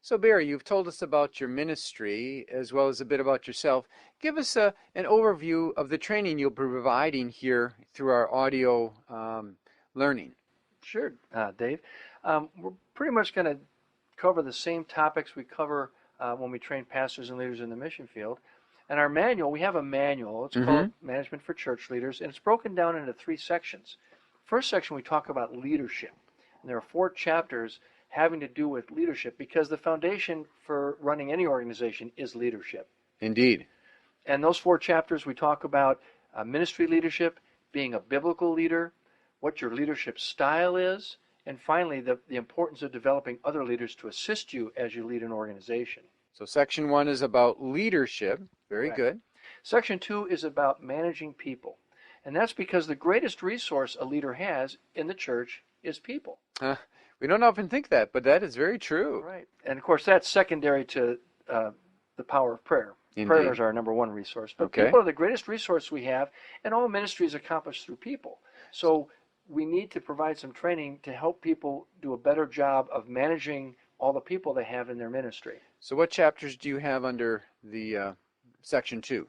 So Barry, you've told us about your ministry as well as a bit about yourself. Give us an overview of the training you'll be providing here through our audio learning. Sure, Dave. We're pretty much going to cover the same topics we cover when we train pastors and leaders in the mission field. And our manual, we have a manual. It's called Management for Church Leaders, and it's broken down into 3 sections. First section, we talk about leadership. And there are 4 chapters having to do with leadership because the foundation for running any organization is leadership. Indeed. And those 4 chapters, we talk about ministry leadership, being a biblical leader, what your leadership style is, and finally, the importance of developing other leaders to assist you as you lead an organization. So section 1 is about leadership. Very Correct. good. Section 2 is about managing people. And that's because the greatest resource a leader has in the church is people. We don't often think that, but that is very true. Right. And of course, that's secondary to the power of prayer. Indeed. Prayer is our number 1 resource. But Okay. people are the greatest resource we have, and all ministry is accomplished through people. So we need to provide some training to help people do a better job of managing all the people they have in their ministry. So what chapters do you have under the section 2?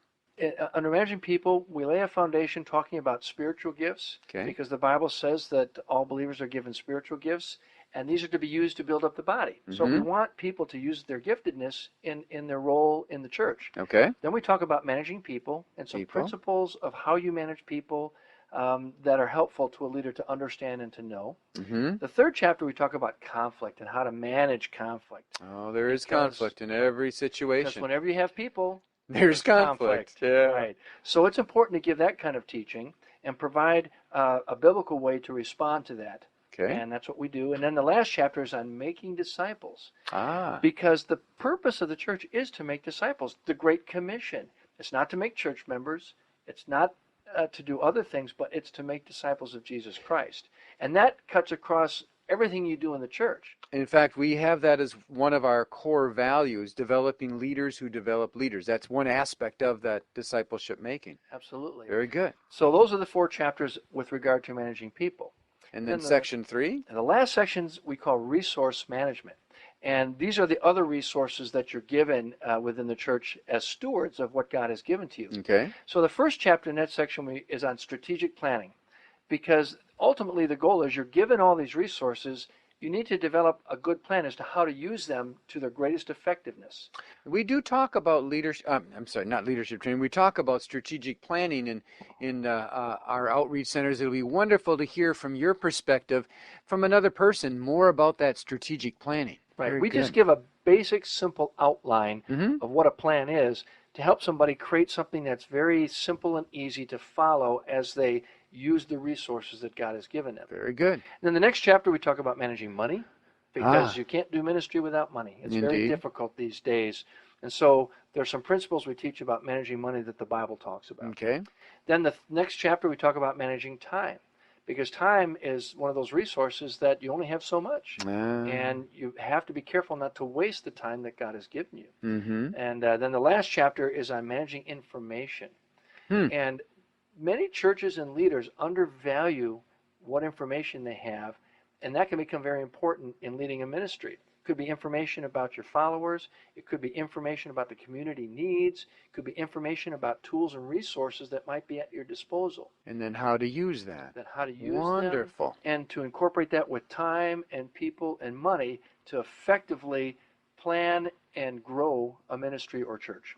Under managing people, we lay a foundation talking about spiritual gifts, Okay. because the Bible says that all believers are given spiritual gifts, and these are to be used to build up the body. So we want people to use their giftedness in their role in the church. Okay. Then we talk about managing people and some principles of how you manage people that are helpful to a leader to understand and to know. The 3rd chapter, we talk about conflict and how to manage conflict. Oh, there is conflict in every situation. Because whenever you have people, there's conflict. Yeah. Right. So it's important to give that kind of teaching and provide a biblical way to respond to that. Okay. And that's what we do. And then the last chapter is on making disciples. Ah. Because the purpose of the church is to make disciples. The Great Commission. It's not to make church members. It's not to do other things, but it's to make disciples of Jesus Christ. And that cuts across everything you do in the church. In fact, we have that as one of our core values, developing leaders who develop leaders. That's one aspect of that discipleship making. Absolutely. Very good. So those are the 4 chapters with regard to managing people. And then section 3? And the last sections we call resource management. And these are the other resources that you're given within the church as stewards of what God has given to you. Okay. So the first chapter in that section is on strategic planning, because ultimately the goal is you're given all these resources. You need to develop a good plan as to how to use them to their greatest effectiveness. We do talk about leadership, I'm sorry, not leadership training. We talk about strategic planning in our outreach centers. It'll be wonderful to hear from your perspective, from another person, more about that strategic planning. Right. We just give a basic, simple outline of what a plan is to help somebody create something that's very simple and easy to follow as they use the resources that God has given them. Very good. And then the next chapter we talk about managing money, because you can't do ministry without money. It's very difficult these days. And so there's some principles we teach about managing money that the Bible talks about. Okay. Then the next chapter we talk about managing time, because time is one of those resources that you only have so much. And you have to be careful not to waste the time that God has given you. And then the last chapter is on managing information. And many churches and leaders undervalue what information they have, and that can become very important in leading a ministry. It could be information about your followers. It could be information about the community needs. It could be information about tools and resources that might be at your disposal. And then how to use that. Then how to use Wonderful. them, and to incorporate that with time and people and money to effectively plan and grow a ministry or church.